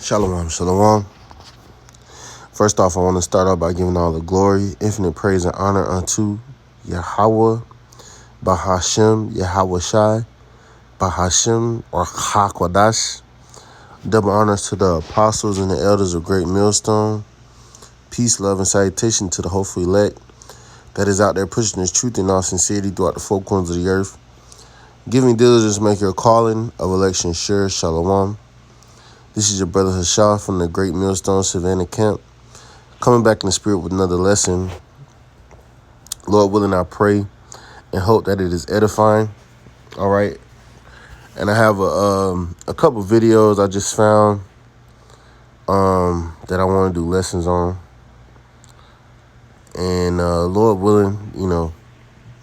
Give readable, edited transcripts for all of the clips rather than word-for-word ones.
Shalom, shalom. First off, I want to start off by giving all the glory, infinite praise, and honor unto Yahweh, Bahashem, Yahweh Shai, Bahashem, or Hakwadash. Double honors to the apostles and the elders of Great Millstone. Peace, love, and salutation to the hopeful elect that is out there pushing this truth in all sincerity throughout the four corners of the earth. Giving diligence make your calling of election sure. Shalom. This is your brother Esaw from the Great Millstone Savannah Camp, coming back in the spirit with another lesson. Lord willing, I pray and hope that it is edifying. All right. And I have a couple videos I just found that I want to do lessons on. And Lord willing,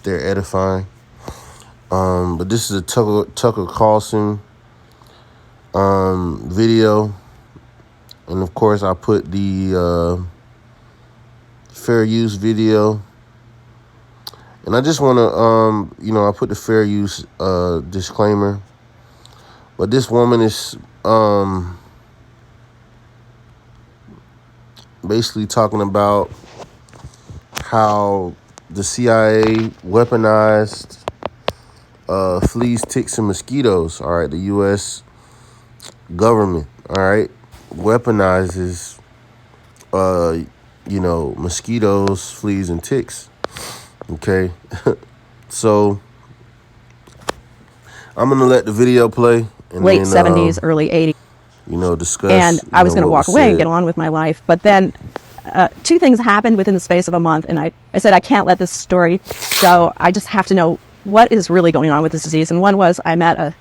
they're edifying. But this is a Tucker Carlson video. And of course I put the fair use video. And I just want to, I put the fair use disclaimer. But this woman is basically talking about how the CIA weaponized fleas, ticks, and mosquitoes. All right, the U.S. government, all right, weaponizes, mosquitoes, fleas, and ticks. Okay, so I'm gonna let the video play. And late 70s, early 80s. Discuss. And I was going to walk away and get on with my life. But then two things happened within the space of a month. And I said, I can't let this story go. I just have to know what is really going on with this disease. And one was I met a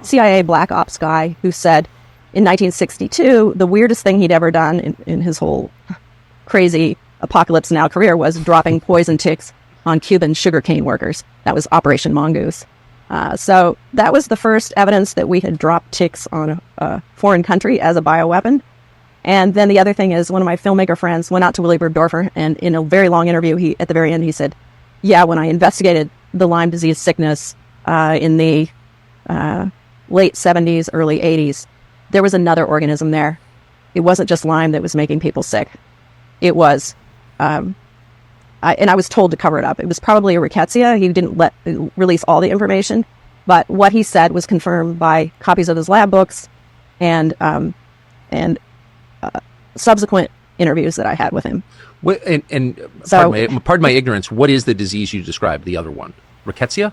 CIA black ops guy who said in 1962, the weirdest thing he'd ever done in his whole crazy apocalypse now career was dropping poison ticks on Cuban sugarcane workers. That was Operation Mongoose. So that was the first evidence that we had dropped ticks on a foreign country as a bioweapon. And then the other thing is one of my filmmaker friends went out to Willy Dorfer, and in a very long interview, at the very end, he said, yeah, when I investigated the Lyme disease sickness in the late 70s, early 80s, there was another organism there. It wasn't just Lyme that was making people sick. It was... and I was told to cover it up. It was probably a rickettsia. He didn't release all the information, but what he said was confirmed by copies of his lab books and subsequent interviews that I had with him. Pardon my ignorance. What is the disease you described? The other one, rickettsia.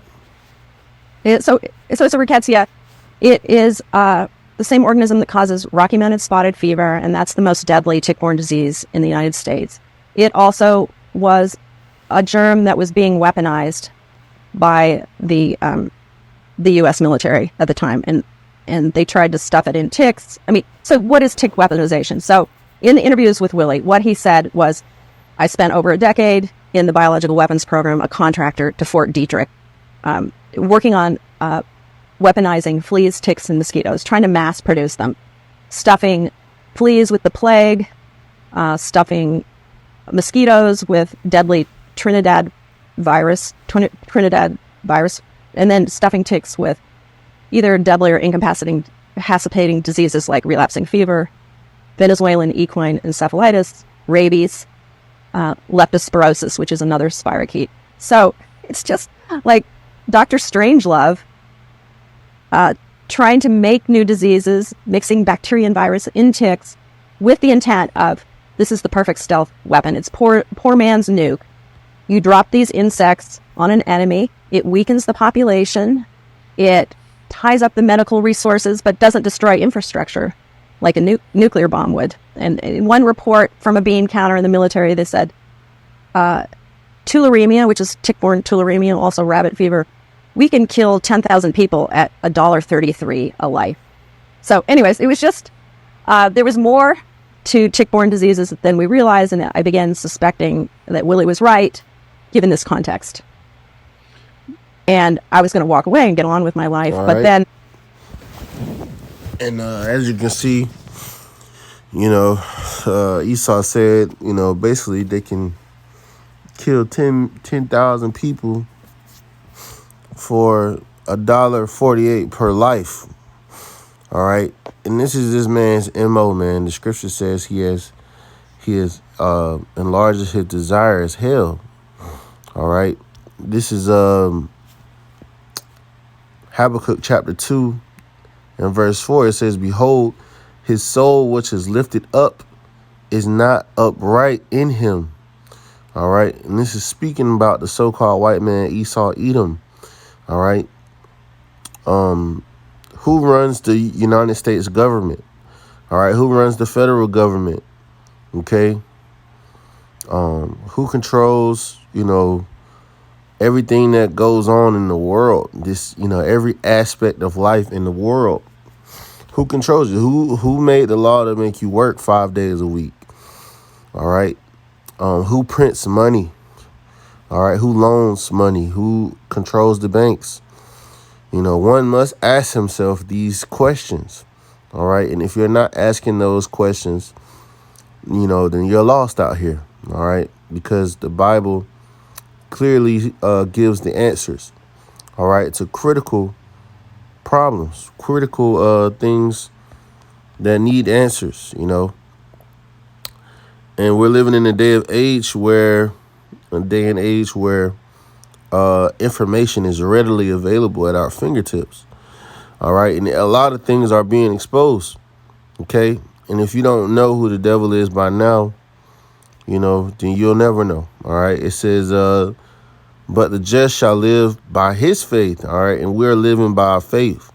So it's a rickettsia. It is the same organism that causes Rocky Mountain spotted fever, and that's the most deadly tick-borne disease in the United States. It also was a germ that was being weaponized by the U.S. military at the time, and they tried to stuff it in ticks. So what is tick weaponization? So in the interviews with Willie, what he said was, I spent over a decade in the biological weapons program, a contractor to Fort Detrick, working on weaponizing fleas, ticks, and mosquitoes, trying to mass produce them, stuffing fleas with the plague, stuffing mosquitoes with deadly Trinidad virus, and then stuffing ticks with either deadly or incapacitating diseases like relapsing fever, Venezuelan equine encephalitis, rabies, leptospirosis, which is another spirochete. So it's just like Dr. Strangelove trying to make new diseases, mixing bacteria and virus in ticks with the intent of, this is the perfect stealth weapon. It's poor man's nuke. You drop these insects on an enemy. It weakens the population. It ties up the medical resources, but doesn't destroy infrastructure like a nuclear bomb would. And in one report from a bean counter in the military, they said, tularemia, which is tick-borne tularemia, also rabbit fever, we can kill 10,000 people at $1.33 a life. So anyways, it was just, there was more to tick-borne diseases than we realized, and I began suspecting that Willie was right, given this context. And I was going to walk away and get on with my life, all but right. then... And as you can see, Esaw said, basically they can kill 10,000 people for $1.48 per life. All right. And this is this man's MO, man. The scripture says he enlarges his desire as hell. All right. This is Habakkuk chapter 2 and verse 4. It says, behold, his soul which is lifted up is not upright in him. All right. And this is speaking about the so-called white man Esaw Edom. All right. Who runs the United States government? All right. Who runs the federal government? Okay. Who controls, everything that goes on in the world? This, every aspect of life in the world. Who controls you? Who made the law to make you work 5 days a week? All right. Who prints money? All right. Who loans money? Who controls the banks? One must ask himself these questions. All right. And if you're not asking those questions, then you're lost out here. All right. Because the Bible clearly gives the answers. All right. To critical problems, critical things that need answers, And we're living in a day and age where information is readily available at our fingertips. All right. And a lot of things are being exposed. Okay. And if you don't know who the devil is by now, then you'll never know. All right. It says, but the just shall live by his faith. All right. And we're living by our faith.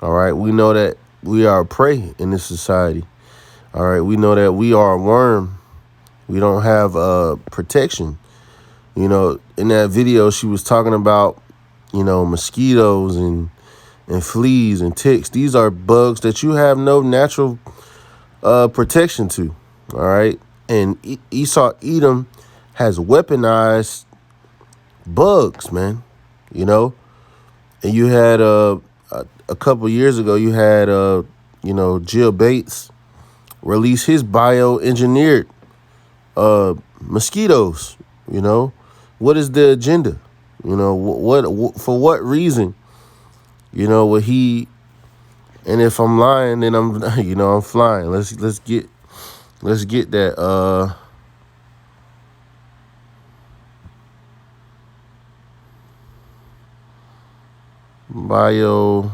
All right. We know that we are a prey in this society. All right. We know that we are a worm. We don't have protection. In that video, she was talking about, mosquitoes and fleas and ticks. These are bugs that you have no natural protection to. All right. And Esaw Edom has weaponized bugs, man. And you had a couple years ago, you had Jill Bates release his bioengineered mosquitoes. What is the agenda? What for what reason? Would he? And if I'm lying, then I'm I'm flying. Let's get that bio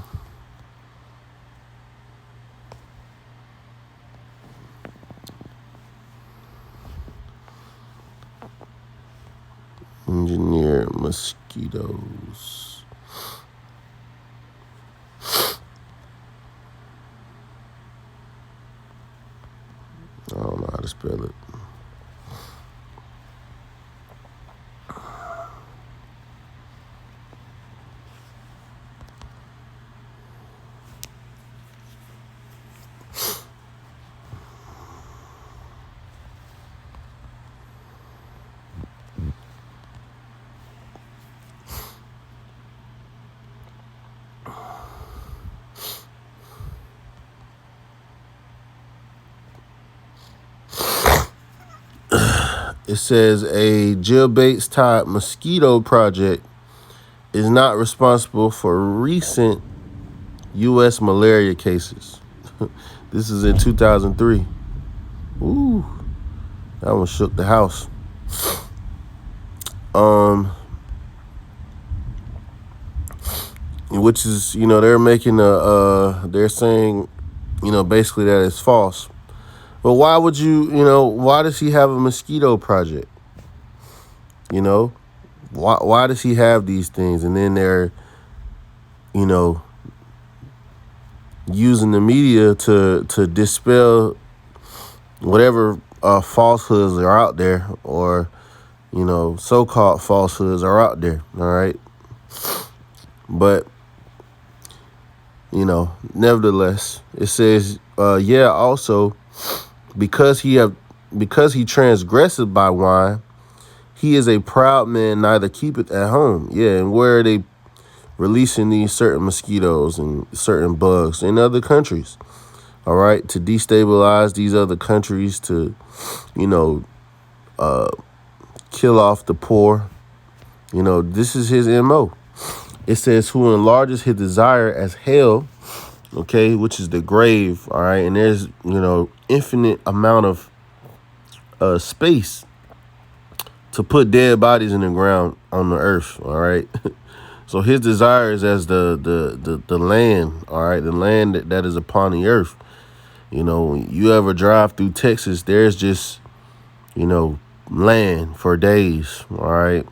engineer mosquitoes. I don't know how to spell it. It says a Jill Bates type mosquito project is not responsible for recent U.S. malaria cases. This is in 2003. Ooh, that one shook the house. Which is, they're making they're saying, basically that it's false. But why would why does he have a mosquito project? Why does he have these things? And then they're, using the media to dispel whatever falsehoods are out there, or, so-called falsehoods are out there. All right. But, nevertheless, it says, also, because he transgresseth by wine, he is a proud man, neither keepeth at home. Yeah, and where are they releasing these certain mosquitoes and certain bugs? In other countries, all right, to destabilize these other countries, to, kill off the poor. This is his MO. It says, who enlarges his desire as hell. okay, which is the grave, all right, and there's, infinite amount of space to put dead bodies in the ground on the earth, all right. So his desire is as the land, all right, the land that is upon the earth. When you ever drive through Texas, there's just, land for days, all right.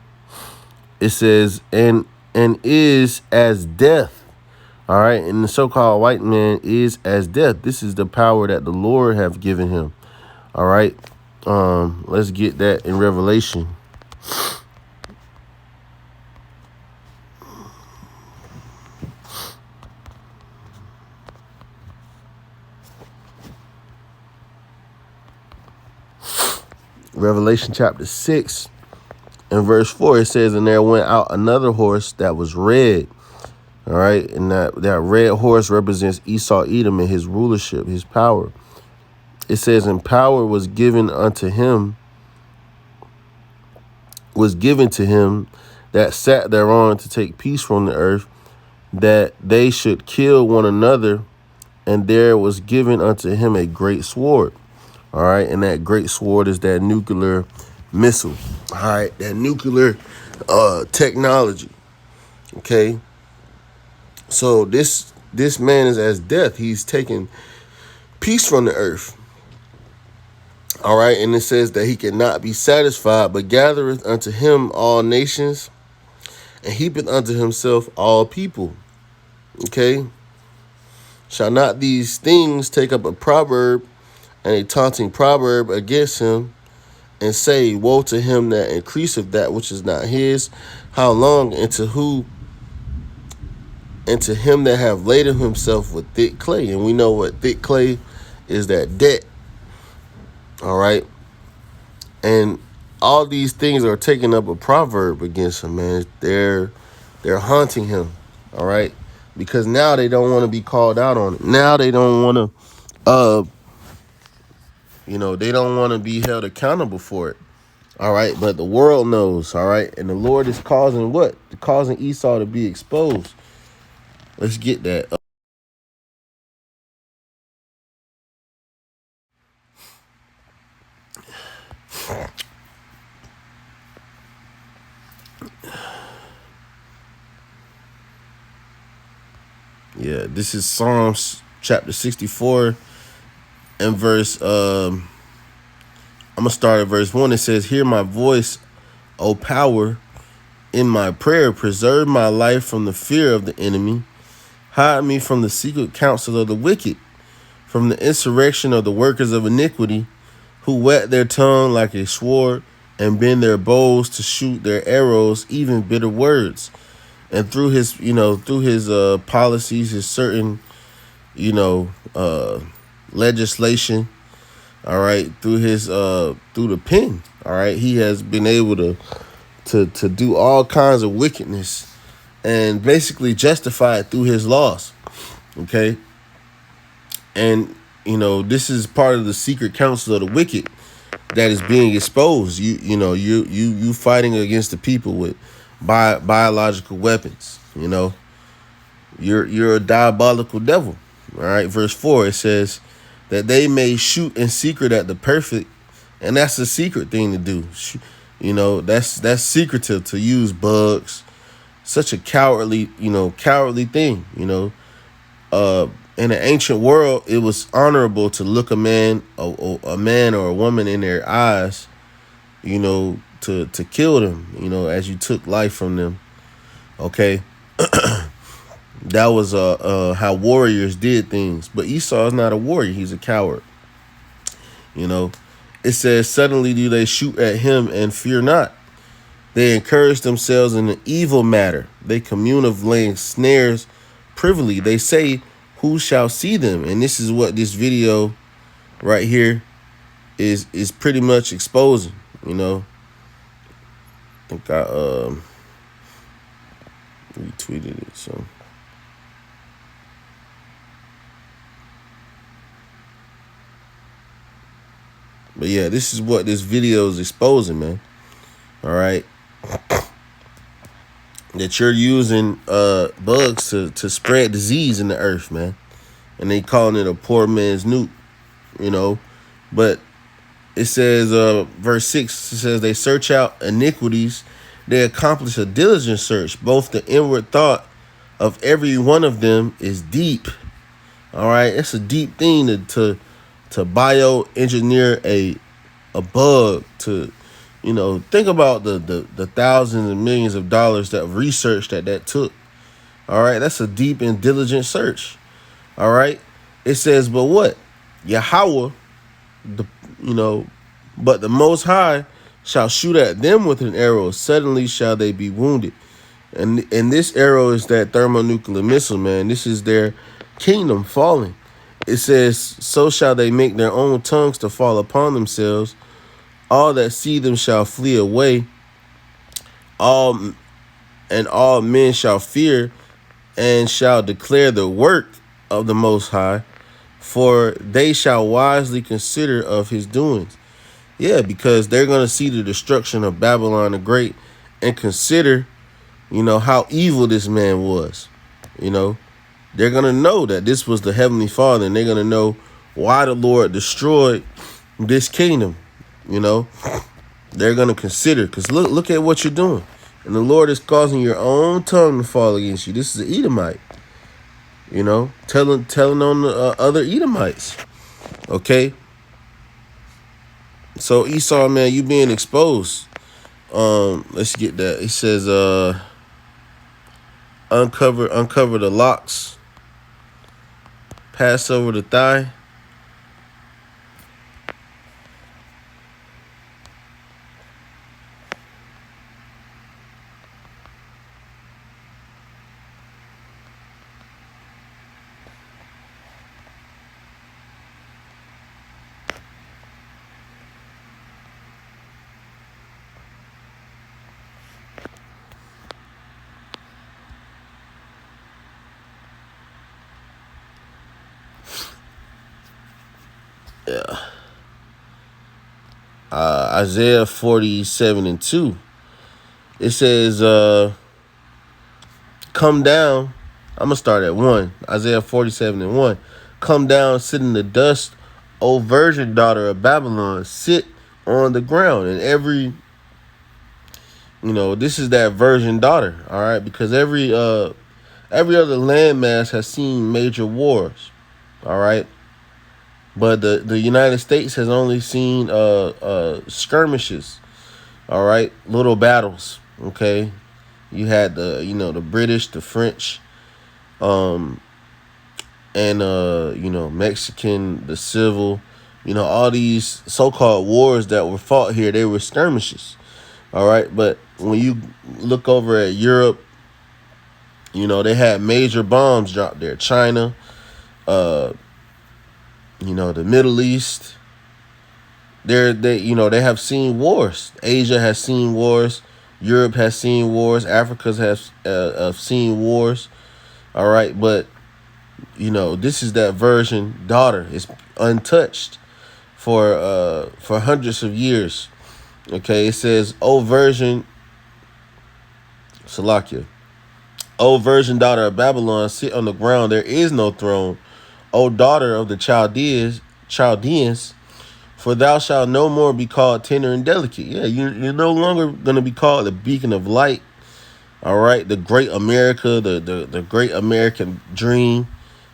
It says, and is as death, all right, and the so-called white man is as death. This is the power that the Lord have given him, all right. Let's get that in Revelation. Revelation chapter 6 and verse 4, it says, and there went out another horse that was red. All right. And that red horse represents Esaw, Edom, and his rulership, his power. It says, and power was given to him that sat thereon to take peace from the earth, that they should kill one another. And there was given unto him a great sword. All right. And that great sword is that nuclear missile. All right. That nuclear technology. Okay. So this man is as death. He's taking peace from the earth. All right. And it says that he cannot be satisfied, but gathereth unto him all nations, and heapeth unto himself all people. Okay. Shall not these things take up a proverb and a taunting proverb against him, and say, woe to him that increaseth that which is not his? How long? And to who? And to him that have laden himself with thick clay. And we know what thick clay is, that debt. All right. And all these things are taking up a proverb against him, man. They're haunting him. All right. Because now they don't want to be called out on it. Now they don't want to, they don't want to be held accountable for it. All right. But the world knows. All right. And the Lord is causing what? Causing Esau to be exposed. Let's get that. Yeah, this is Psalms chapter 64 and verse, I'm going to start at verse 1. It says, hear my voice, O power, in my prayer. Preserve my life from the fear of the enemy. Hide me from the secret counsel of the wicked, from the insurrection of the workers of iniquity, who whet their tongue like a sword and bend their bows to shoot their arrows, even bitter words. And through his, policies, his certain, legislation, all right, through his, through the pen, all right, he has been able to do all kinds of wickedness and basically justify it through his laws, okay? And, this is part of the secret counsel of the wicked that is being exposed. You fighting against the people with biological weapons. You're a diabolical devil. All right. Verse 4, it says that they may shoot in secret at the perfect, and that's a secret thing to do. That's secretive, to use bugs. Such a cowardly thing. In the ancient world, it was honorable to look a man or a woman in their eyes, to kill them, as you took life from them. Okay. That was how warriors did things. But Esau is not a warrior. He's a coward. It says, suddenly do they shoot at him and fear not. They encourage themselves in an evil matter. They commune of laying snares privily. They say, who shall see them? And this is what this video right here is pretty much exposing. I think I retweeted it. So but yeah, this is what this video is exposing, man. All right. That you're using bugs to spread disease in the earth, man. and they calling it a poor man's nuke, you know. But it says, verse 6, it says, they search out iniquities, they accomplish a diligent search. Both the inward thought of every one of them is deep. All right, it's a deep thing to bioengineer a bug. To, you know, think about the thousands and millions of dollars that research that took. All right, that's a deep and diligent search. All right, it says, but what? Yahweh, the, you know, but the Most High shall shoot at them with an arrow. Suddenly shall they be wounded. And this arrow is that thermonuclear missile, man. This is their kingdom falling. It says, so shall they make their own tongues to fall upon themselves. All that see them shall flee away. All men shall fear and shall declare the work of the Most High, for they shall wisely consider of his doings. Yeah, because they're going to see the destruction of Babylon the Great and consider, you know, how evil this man was. You know, they're going to know that this was the Heavenly Father, and they're going to know why the Lord destroyed this kingdom. You know, they're going to consider, because look at what you're doing. And the Lord is causing your own tongue to fall against you. This is an Edomite, you know, telling on the other Edomites. Okay. So Esau, man, you being exposed. Let's get that. It says, uncover the locks, pass over the thigh. Yeah. Isaiah 47:2. It says, come down. I'm gonna start at 1. Isaiah 47:1. Come down, sit in the dust, O virgin daughter of Babylon. Sit on the ground. And every, you know, this is that virgin daughter, all right, because every other landmass has seen major wars, all right. But the United States has only seen skirmishes, all right, little battles. Okay, you had the British, the French, and Mexican, the civil, all these so-called wars that were fought here, they were skirmishes, all right. But when you look over at Europe, they had major bombs dropped there. China, the Middle East, they have seen wars. Asia has seen wars. Europe has seen wars. Africa has seen wars. All right, but this is that virgin daughter. It's untouched for hundreds of years. Okay, it says, "O virgin, Salakia, O virgin daughter of Babylon, sit on the ground. There is no throne. O daughter of the Chaldeans, for thou shalt no more be called tender and delicate." Yeah, you're no longer going to be called the beacon of light. All right, the great America, the great American dream,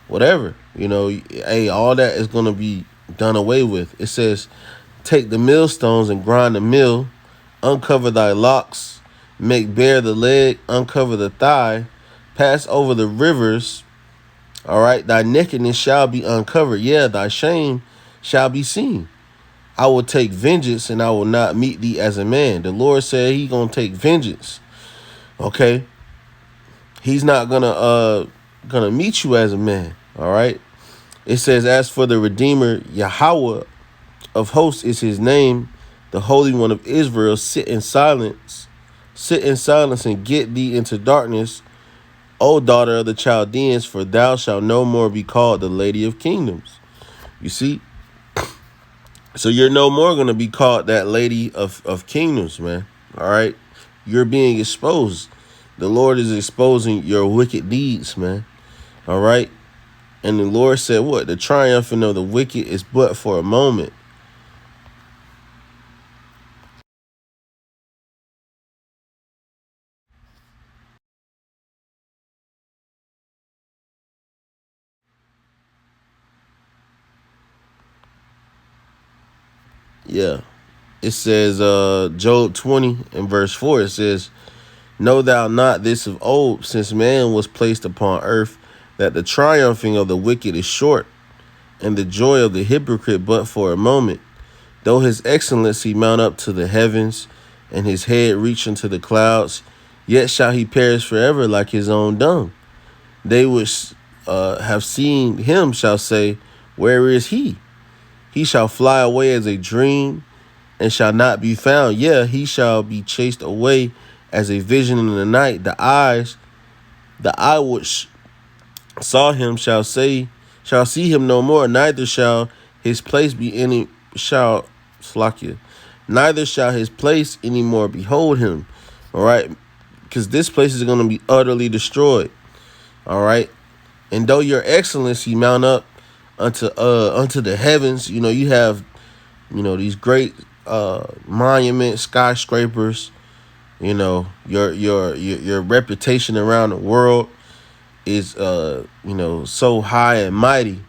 whatever. Hey, all that is going to be done away with. It says, "Take the millstones and grind the mill, uncover thy locks, make bare the leg, uncover the thigh, pass over the rivers. All right, thy nakedness shall be uncovered. Yeah, thy shame shall be seen. I will take vengeance, and I will not meet thee as a man." The Lord said he gonna take vengeance. Okay, he's not gonna meet you as a man. All right. It says, "As for the Redeemer, Yahweh of hosts is his name, the Holy One of Israel. Sit in silence and get thee into darkness, O daughter of the Chaldeans, for thou shalt no more be called the Lady of Kingdoms." You see? So you're no more going to be called that Lady of Kingdoms, man. All right? You're being exposed. The Lord is exposing your wicked deeds, man. All right? And the Lord said, what? The triumphing of the wicked is but for a moment. Yeah. It says, Job 20 and verse 4, it says, know thou not this of old, since man was placed upon earth, that the triumphing of the wicked is short, and the joy of the hypocrite but for a moment. Though his excellency mount up to the heavens, and his head reach unto the clouds, yet shall he perish forever like his own dung. They which have seen him shall say, where is he? He shall fly away as a dream, and shall not be found. Yeah, he shall be chased away as a vision in the night. The eye which saw him shall see him no more, neither shall his place be any shall Slakia. Neither shall his place any more behold him. All right. Because this place is going to be utterly destroyed. All right. And though your excellency mount up unto the heavens, you have, these great monuments, skyscrapers, your reputation around the world is so high and mighty,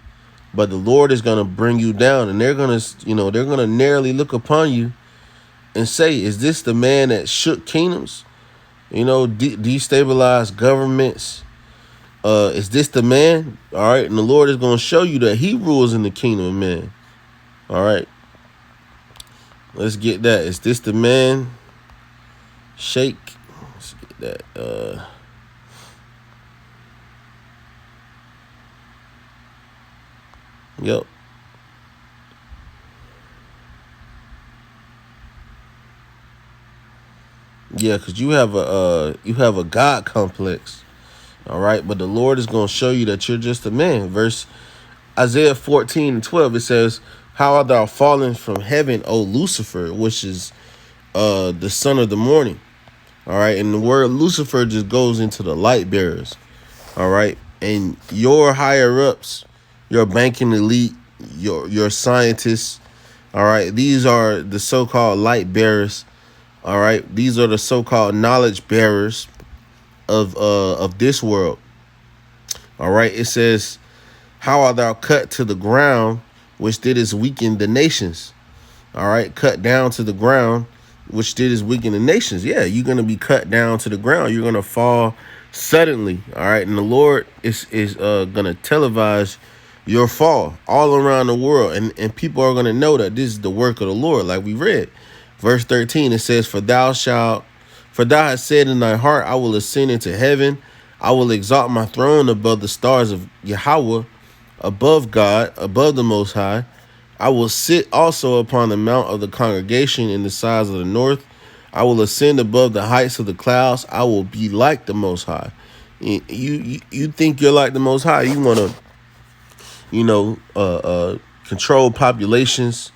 but the Lord is gonna bring you down, and they're gonna narrowly look upon you and say, is this the man that shook kingdoms, destabilized governments? Is this the man? All right. And the Lord is gonna show you that he rules in the kingdom of man. All right, let's get that. Is this the man? Shake. Let's get that. Yep. Yeah, because you have a God complex. All right, but the Lord is going to show you that you're just a man. Verse Isaiah 14 and 12, it says, how art thou fallen from heaven, O Lucifer, which is the son of the morning. All right, and the word Lucifer just goes into the light bearers. All right, and your higher ups, your banking elite, your scientists. All right, these are the so-called light bearers. All right, these are the so-called knowledge bearers of this world. All right, it says, how art thou cut to the ground, which didst weaken the nations? All right, cut down to the ground, which didst weaken the nations. Yeah, you're gonna be cut down to the ground. You're gonna fall suddenly. All right, and the Lord is gonna televise your fall all around the world, and people are gonna know that this is the work of the Lord, like we read. Verse 13, it says, for thou hast said in thy heart, I will ascend into heaven. I will exalt my throne above the stars of Yahweh, above God, above the Most High. I will sit also upon the mount of the congregation in the sides of the north. I will ascend above the heights of the clouds. I will be like the Most High. You think you're like the Most High. You want to, control populations.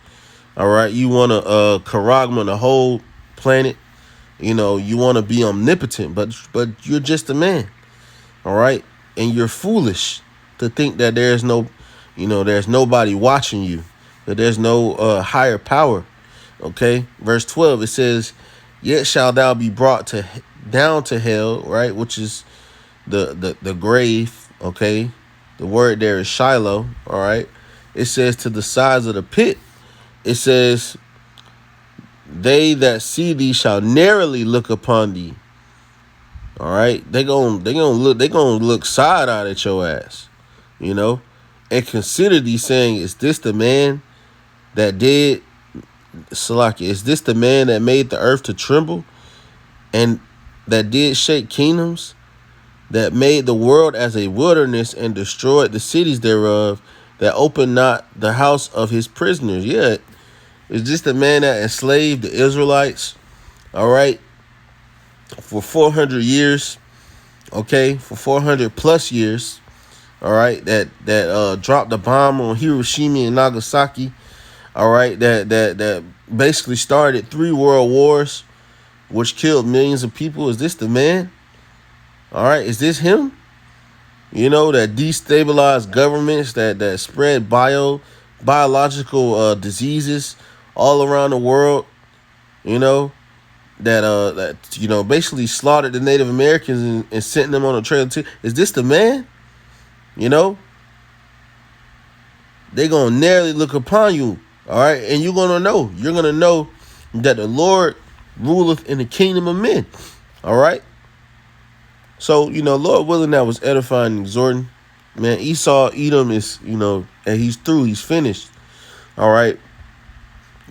All right. You want to charagma the whole planet. You want to be omnipotent, but you're just a man. All right. And you're foolish to think that there's nobody watching you, that there's no higher power. Okay. Verse 12, it says, yet shall thou be brought down to hell, right? Which is the grave. Okay. The word there is Shiloh. All right. It says to the sides of the pit. It says, they that see thee shall narrowly look upon thee. All right, they gonna look side eye at your ass, and consider thee, saying, is this the man that did Salaki? Is this the man that made the earth to tremble, and that did shake kingdoms, that made the world as a wilderness and destroyed the cities thereof, that opened not the house of his prisoners? Yeah, is this the man that enslaved the Israelites? All right, for 400 years. Okay, for 400 plus years. All right, that dropped the bomb on Hiroshima and Nagasaki. All right, that basically started 3 world wars, which killed millions of people. Is this the man? All right, is this him? that destabilize governments, that spread biological diseases all around the world, you know, that basically slaughtered the Native Americans and sent them on a trail too. Is this the man? You know, they gonna narrowly look upon you, all right, and you're gonna know that the Lord ruleth in the kingdom of men, all right. So Lord willing, that was edifying and exhorting. Man, Esau, Edom is and he's through, he's finished, all right.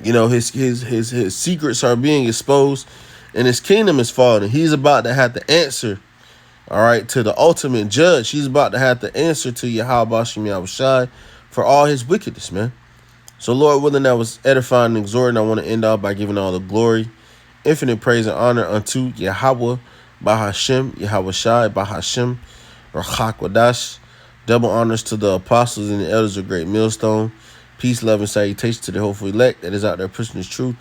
His secrets are being exposed, and his kingdom is falling. He's about to have to answer, all right, to the ultimate judge. He's about to have to answer to Yahweh Bashem Yahushai for all his wickedness, man. So, Lord willing, that was edifying and exhorting. I want to end off by giving all the glory, infinite praise and honor unto Yahweh Bahashem, Yahweh Shai, Bahashem, Rachak Wadash. Double honors to the apostles and the elders of Great Millstone. Peace, love, and salutation to the hopeful elect that is out there pushing this truth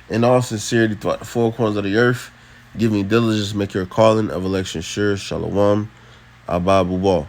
in all sincerity throughout the four corners of the earth. Give me diligence, make your calling of election sure. Shalom. Abba Bubal.